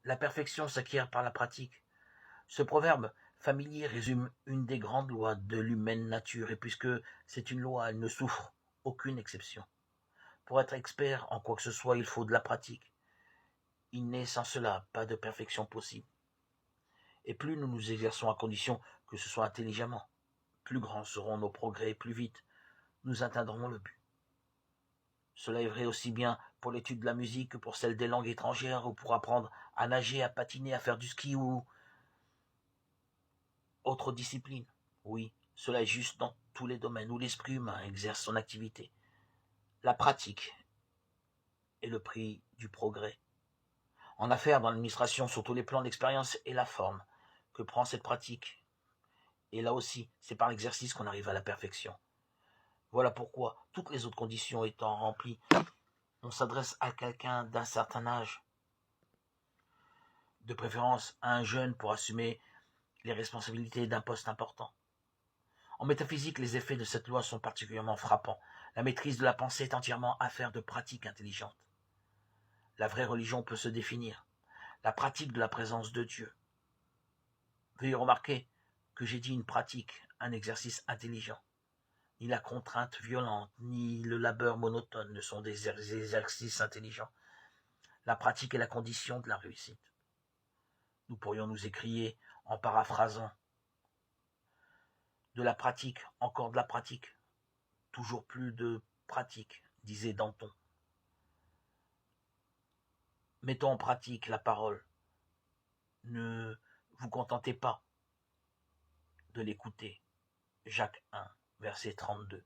La perfection s'acquiert par la pratique. Ce proverbe familier résume une des grandes lois de l'humaine nature, et puisque c'est une loi, elle ne souffre aucune exception. Pour être expert en quoi que ce soit, il faut de la pratique. Il n'est sans cela pas de perfection possible. Et plus nous nous exerçons à condition que ce soit intelligemment, plus grands seront nos progrès et plus vite nous atteindrons le but. Cela est vrai aussi bien pour l'étude de la musique que pour celle des langues étrangères ou pour apprendre à nager, à patiner, à faire du ski ou autre discipline. Oui, cela est juste dans tous les domaines où l'esprit humain exerce son activité. La pratique est le prix du progrès. En affaires, dans l'administration, sur tous les plans, l'expérience et la forme que prend cette pratique. Et là aussi, c'est par l'exercice qu'on arrive à la perfection. Voilà pourquoi, toutes les autres conditions étant remplies, on s'adresse à quelqu'un d'un certain âge, de préférence à un jeune pour assumer les responsabilités d'un poste important. En métaphysique, les effets de cette loi sont particulièrement frappants. La maîtrise de la pensée est entièrement affaire de pratique intelligente. La vraie religion peut se définir. La pratique de la présence de Dieu. Veuillez remarquer que j'ai dit une pratique, un exercice intelligent. Ni la contrainte violente, ni le labeur monotone ne sont des exercices intelligents. La pratique est la condition de la réussite. Nous pourrions nous écrier en paraphrasant: de la pratique, encore de la pratique, toujours plus de pratique, disait Danton. Mettons en pratique la parole. Ne vous contentez pas de l'écouter. Jacques 1, verset 32.